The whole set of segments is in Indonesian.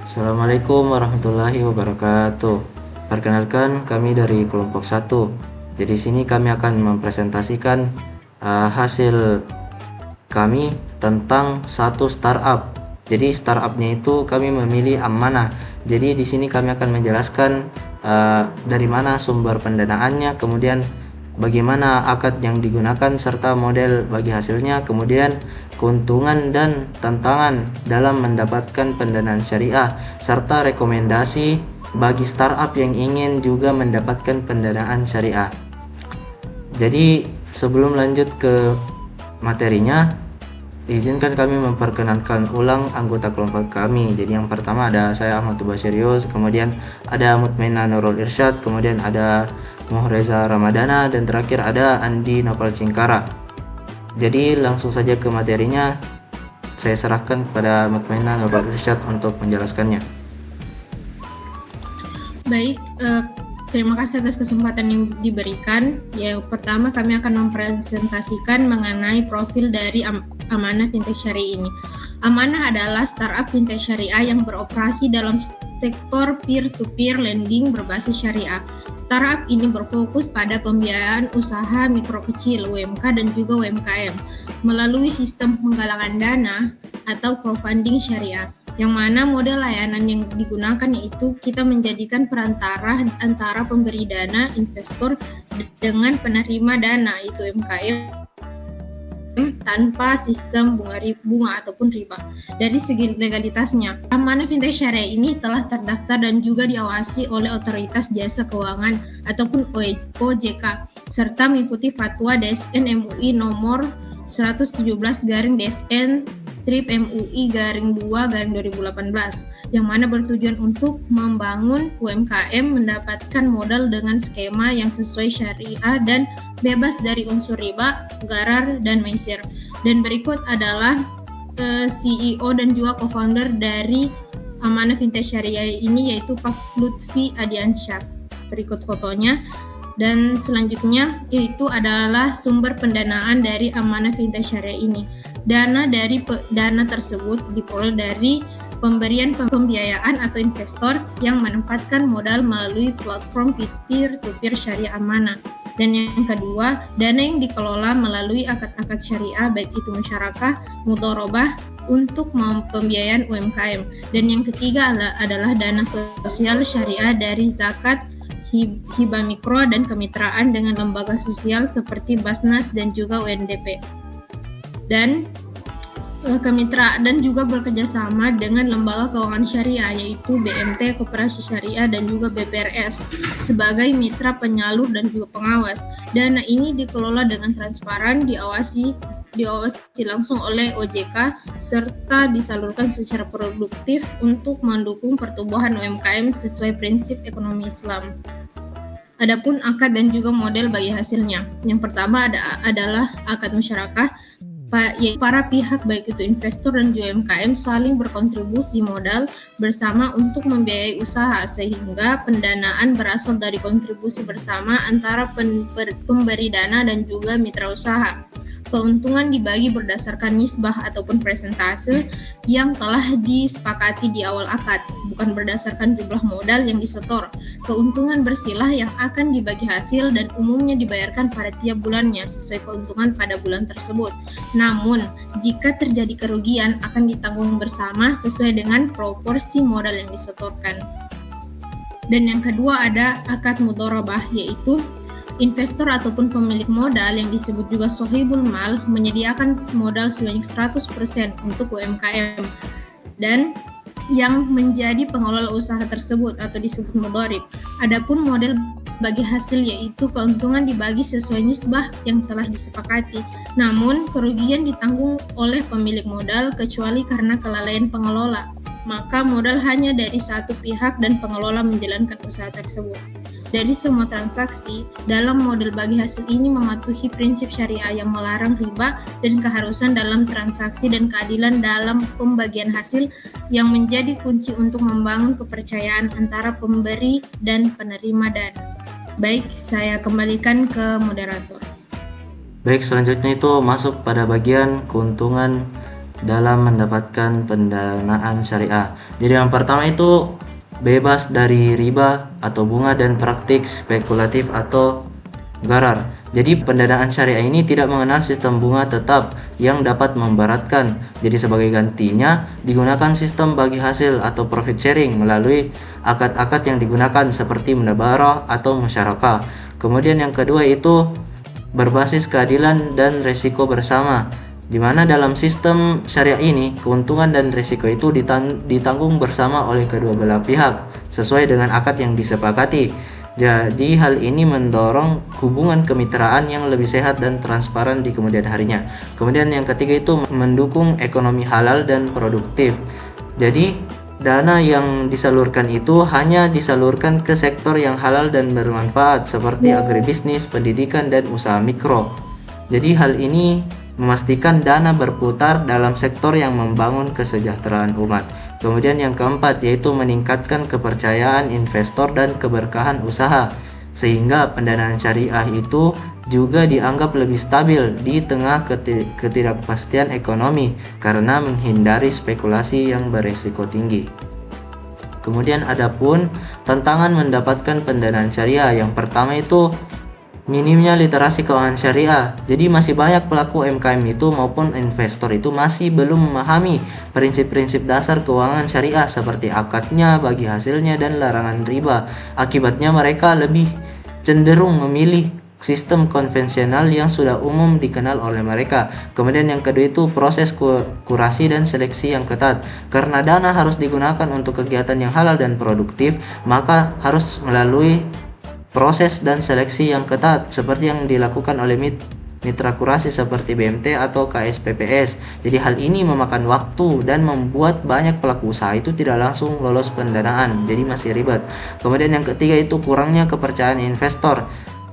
Assalamualaikum warahmatullahi wabarakatuh. Perkenalkan, kami dari kelompok 1. Jadi sini kami akan mempresentasikan hasil kami tentang satu startup. Jadi startupnya itu kami memilih Amanah. Jadi di sini kami akan menjelaskan dari mana sumber pendanaannya, kemudian bagaimana akad yang digunakan serta model bagi hasilnya, kemudian keuntungan dan tantangan dalam mendapatkan pendanaan syariah, serta rekomendasi bagi startup yang ingin juga mendapatkan pendanaan syariah. Jadi sebelum lanjut ke materinya, izinkan kami memperkenalkan ulang anggota kelompok kami. Jadi yang pertama ada saya Ahmad Tubasyarius, kemudian ada Mutmainah Nurul Irsyad, kemudian ada Muhreza Ramadana, dan terakhir ada Andi Nopal Cingkara. Jadi langsung saja ke materinya, saya serahkan kepada Mutmainah Nurul Irsyad untuk menjelaskannya. Baik, terima kasih atas kesempatan yang diberikan. Yang pertama kami akan mempresentasikan mengenai profil dari Amanah Fintech Syariah ini. Amanah adalah startup fintech syariah yang beroperasi dalam sektor peer-to-peer lending berbasis syariah. Startup ini berfokus pada pembiayaan usaha mikro kecil (UMK) dan juga UMKM melalui sistem penggalangan dana atau crowdfunding syariah, yang mana model layanan yang digunakan yaitu kita menjadikan perantara antara pemberi dana investor dengan penerima dana itu UMKM tanpa sistem bunga ataupun riba. Dari segi legalitasnya, Amanah Fintech Syariah ini telah terdaftar dan juga diawasi oleh Otoritas Jasa Keuangan ataupun OJK serta mengikuti fatwa DSN MUI nomor 117/DSN/MUI/2/2018 yang mana bertujuan untuk membangun UMKM mendapatkan modal dengan skema yang sesuai syariah dan bebas dari unsur riba, gharar, dan maisir. Dan berikut adalah CEO dan juga co-founder dari Amanah Fintech Syariah ini, yaitu Pak Lutfi Adiansyah. Berikut fotonya. Dan selanjutnya yaitu adalah sumber pendanaan dari Amanah Fintech Syariah ini. Dana tersebut diperoleh dari pemberian pembiayaan atau investor yang menempatkan modal melalui platform peer-to-peer syariah Amanah. Dan yang kedua, dana yang dikelola melalui akad-akad syariah baik itu musyarakah, mudharabah untuk pembiayaan UMKM. Dan yang ketiga adalah dana sosial syariah dari zakat, hibah mikro, dan kemitraan dengan lembaga sosial seperti Basnas dan juga UNDP. Dan kemitraan dan juga bekerjasama dengan lembaga keuangan syariah yaitu BMT, Koperasi Syariah, dan juga BPRS sebagai mitra penyalur dan juga pengawas. Dana ini dikelola dengan transparan, diawasi langsung oleh OJK serta disalurkan secara produktif untuk mendukung pertumbuhan UMKM sesuai prinsip ekonomi Islam. Adapun akad dan juga model bagi hasilnya. Yang pertama adalah akad musyarakah. Para pihak baik itu investor dan juga UMKM saling berkontribusi modal bersama untuk membiayai usaha, sehingga pendanaan berasal dari kontribusi bersama antara pemberi dana dan juga mitra usaha. Keuntungan dibagi berdasarkan nisbah ataupun persentase yang telah disepakati di awal akad, bukan berdasarkan jumlah modal yang disetor. Keuntungan bersilah yang akan dibagi hasil dan umumnya dibayarkan pada tiap bulannya sesuai keuntungan pada bulan tersebut. Namun, jika terjadi kerugian akan ditanggung bersama sesuai dengan proporsi modal yang disetorkan. Dan yang kedua ada akad mudharabah, yaitu investor ataupun pemilik modal yang disebut juga sohibul mal menyediakan modal sebanyak 100% untuk UMKM dan yang menjadi pengelola usaha tersebut atau disebut mudharib. Adapun model bagi hasil yaitu keuntungan dibagi sesuai nisbah yang telah disepakati. Namun kerugian ditanggung oleh pemilik modal kecuali karena kelalaian pengelola. Maka modal hanya dari satu pihak dan pengelola menjalankan usaha tersebut. Dari semua transaksi, dalam model bagi hasil ini mematuhi prinsip syariah yang melarang riba dan keharusan dalam transaksi dan keadilan dalam pembagian hasil yang menjadi kunci untuk membangun kepercayaan antara pemberi dan penerima dana. Baik, saya kembalikan ke moderator. Baik, selanjutnya itu masuk pada bagian keuntungan dalam mendapatkan pendanaan syariah. Jadi yang pertama itu bebas dari riba atau bunga dan praktik spekulatif atau gharar. Jadi pendanaan syariah ini tidak mengenal sistem bunga tetap yang dapat memberatkan. Jadi sebagai gantinya digunakan sistem bagi hasil atau profit sharing melalui akad-akad yang digunakan seperti mudabarah atau musyarakah. Kemudian yang kedua itu berbasis keadilan dan resiko bersama, di mana dalam sistem syariah ini keuntungan dan risiko itu ditanggung bersama oleh kedua belah pihak sesuai dengan akad yang disepakati. Jadi hal ini mendorong hubungan kemitraan yang lebih sehat dan transparan di kemudian harinya. Kemudian yang ketiga itu mendukung ekonomi halal dan produktif. Jadi dana yang disalurkan itu hanya disalurkan ke sektor yang halal dan bermanfaat seperti agribisnis, pendidikan, dan usaha mikro. Jadi hal ini memastikan dana berputar dalam sektor yang membangun kesejahteraan umat. Kemudian yang keempat yaitu meningkatkan kepercayaan investor dan keberkahan usaha, sehingga pendanaan syariah itu juga dianggap lebih stabil di tengah ketidakpastian ekonomi karena menghindari spekulasi yang beresiko tinggi. Kemudian adapun tantangan mendapatkan pendanaan syariah, yang pertama itu minimnya literasi keuangan syariah. Jadi masih banyak pelaku UMKM itu maupun investor itu masih belum memahami prinsip-prinsip dasar keuangan syariah seperti akadnya, bagi hasilnya, dan larangan riba. Akibatnya mereka lebih cenderung memilih sistem konvensional yang sudah umum dikenal oleh mereka. Kemudian yang kedua itu proses kurasi dan seleksi yang ketat. Karena dana harus digunakan untuk kegiatan yang halal dan produktif, maka harus melalui proses dan seleksi yang ketat seperti yang dilakukan oleh mitra kurasi seperti BMT atau KSPPS. Jadi hal ini memakan waktu dan membuat banyak pelaku usaha itu tidak langsung lolos pendanaan, jadi masih ribet. Kemudian yang ketiga itu kurangnya kepercayaan investor.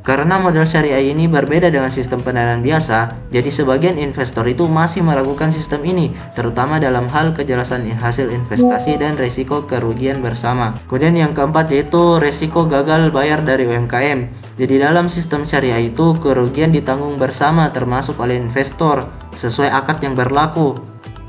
Karena model syariah ini berbeda dengan sistem pendanaan biasa, jadi sebagian investor itu masih meragukan sistem ini, terutama dalam hal kejelasan hasil investasi dan resiko kerugian bersama. Kemudian yang keempat yaitu resiko gagal bayar dari UMKM. Jadi dalam sistem syariah itu kerugian ditanggung bersama termasuk oleh investor sesuai akad yang berlaku.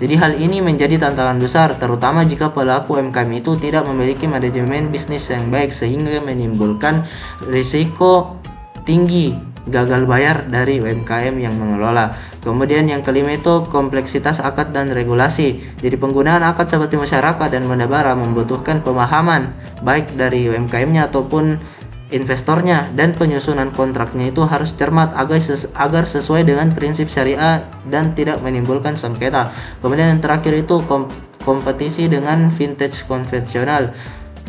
Jadi hal ini menjadi tantangan besar, terutama jika pelaku UMKM itu tidak memiliki manajemen bisnis yang baik sehingga menimbulkan risiko tinggi gagal bayar dari UMKM yang mengelola. Kemudian yang kelima itu kompleksitas akad dan regulasi. Jadi penggunaan akad seperti musyarakah dan mudabarah membutuhkan pemahaman baik dari UMKM-nya ataupun investornya, dan penyusunan kontraknya itu harus cermat agar sesuai dengan prinsip syariah dan tidak menimbulkan sengketa. Kemudian yang terakhir itu kompetisi dengan vintage konvensional.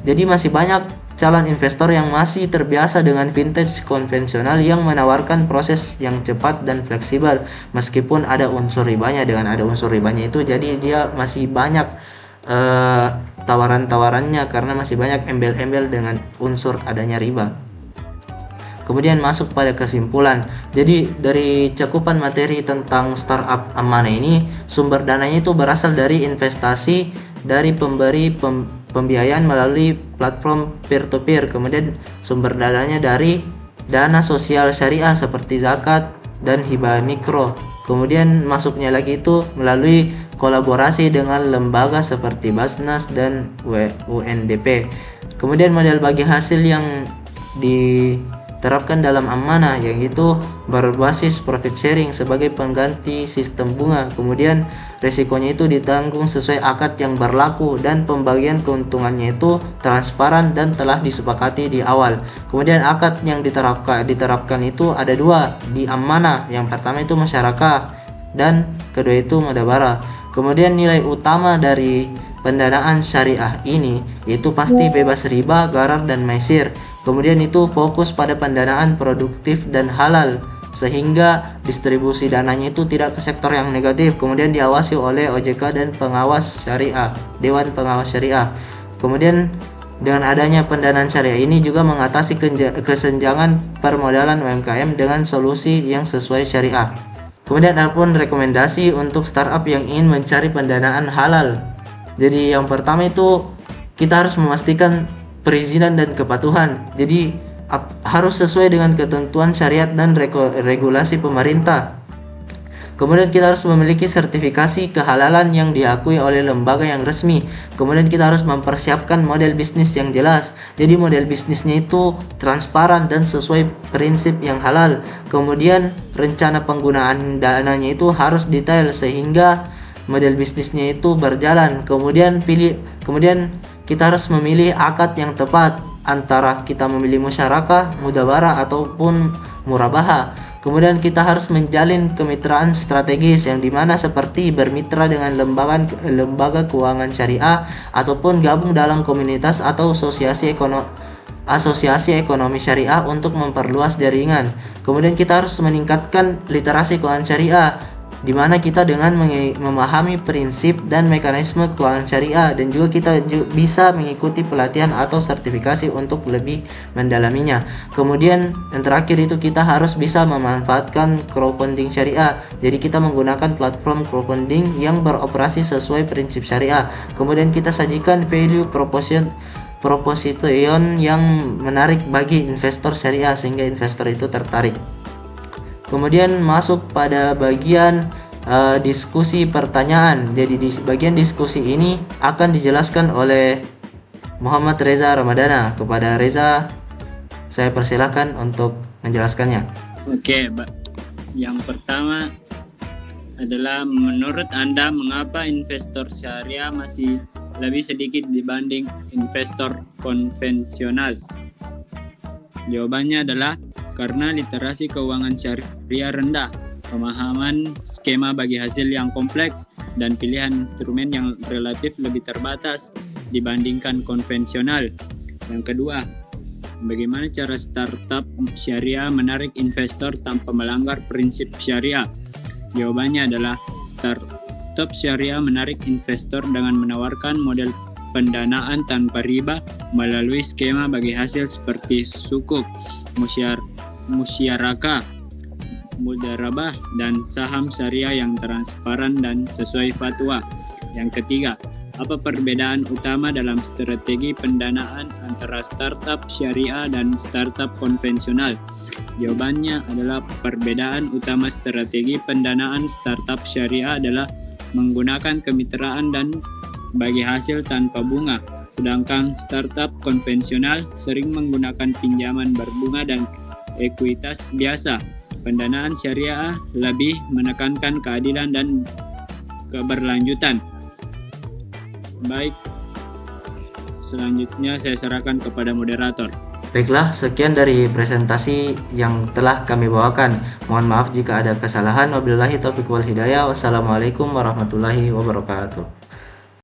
Jadi masih banyak calon investor yang masih terbiasa dengan vintage konvensional yang menawarkan proses yang cepat dan fleksibel meskipun ada unsur ribanya. Dengan ada unsur ribanya itu jadi dia masih banyak tawaran-tawarannya karena masih banyak embel-embel dengan unsur adanya riba. Kemudian masuk pada kesimpulan. Jadi dari cakupan materi tentang startup amanah ini, sumber dananya itu berasal dari investasi dari pemberi pembiayaan melalui platform peer-to-peer. Kemudian sumber dananya dari dana sosial syariah seperti zakat dan hibah mikro. Kemudian masuknya lagi itu melalui kolaborasi dengan lembaga seperti Basnas dan UNDP. Kemudian model bagi hasil yang diterapkan dalam amanah yaitu berbasis profit sharing sebagai pengganti sistem bunga. Kemudian resikonya itu ditanggung sesuai akad yang berlaku dan pembagian keuntungannya itu transparan dan telah disepakati di awal. Kemudian akad yang diterapkan itu ada dua di amanah. Yang pertama itu musyarakah dan kedua itu mudabarah. Kemudian nilai utama dari pendanaan syariah ini yaitu pasti bebas riba, gharar, dan maisir. Kemudian itu fokus pada pendanaan produktif dan halal sehingga distribusi dananya itu tidak ke sektor yang negatif. Kemudian diawasi oleh OJK dan pengawas syariah, Dewan Pengawas Syariah. Kemudian dengan adanya pendanaan syariah ini juga mengatasi kesenjangan permodalan UMKM dengan solusi yang sesuai syariah. Kemudian ada pun rekomendasi untuk startup yang ingin mencari pendanaan halal. Jadi yang pertama itu kita harus memastikan perizinan dan kepatuhan. Jadi harus sesuai dengan ketentuan syariat dan regulasi pemerintah. Kemudian kita harus memiliki sertifikasi kehalalan yang diakui oleh lembaga yang resmi. Kemudian kita harus mempersiapkan model bisnis yang jelas. Jadi model bisnisnya itu transparan dan sesuai prinsip yang halal. Kemudian rencana penggunaan dananya itu harus detail sehingga model bisnisnya itu berjalan. Kemudian kita harus memilih akad yang tepat antara kita memilih musyarakah, mudawarah ataupun murabaha. Kemudian kita harus menjalin kemitraan strategis yang dimana seperti bermitra dengan lembaga keuangan syariah ataupun gabung dalam komunitas atau asosiasi ekonomi syariah untuk memperluas jaringan. Kemudian kita harus meningkatkan literasi keuangan syariah, di mana kita dengan memahami prinsip dan mekanisme keuangan syariah, dan juga kita bisa mengikuti pelatihan atau sertifikasi untuk lebih mendalaminya. Kemudian yang terakhir itu kita harus bisa memanfaatkan crowdfunding syariah. Jadi kita menggunakan platform crowdfunding yang beroperasi sesuai prinsip syariah. Kemudian kita sajikan value proposition yang menarik bagi investor syariah sehingga investor itu tertarik. Kemudian masuk pada bagian diskusi pertanyaan. Jadi di bagian diskusi ini akan dijelaskan oleh Muhammad Reza Ramadana. Kepada Reza saya persilahkan untuk menjelaskannya. Oke, yang pertama adalah menurut Anda mengapa investor syariah masih lebih sedikit dibanding investor konvensional? Jawabannya adalah karena literasi keuangan syariah rendah, pemahaman skema bagi hasil yang kompleks, dan pilihan instrumen yang relatif lebih terbatas dibandingkan konvensional. Yang kedua, bagaimana cara startup syariah menarik investor tanpa melanggar prinsip syariah? Jawabannya adalah startup syariah menarik investor dengan menawarkan model pendanaan tanpa riba melalui skema bagi hasil seperti sukuk, musyarakah, mudarabah, dan saham syariah yang transparan dan sesuai fatwa. Yang ketiga, apa perbedaan utama dalam strategi pendanaan antara startup syariah dan startup konvensional? Jawabannya adalah perbedaan utama strategi pendanaan startup syariah adalah menggunakan kemitraan dan bagi hasil tanpa bunga, sedangkan startup konvensional sering menggunakan pinjaman berbunga dan ekuitas biasa. Pendanaan syariah lebih menekankan keadilan dan keberlanjutan. Baik, selanjutnya saya serahkan kepada moderator. Baiklah, sekian dari presentasi yang telah kami bawakan. Mohon maaf jika ada kesalahan. Wabillahi taufiq wal hidayah. Wassalamualaikum warahmatullahi wabarakatuh.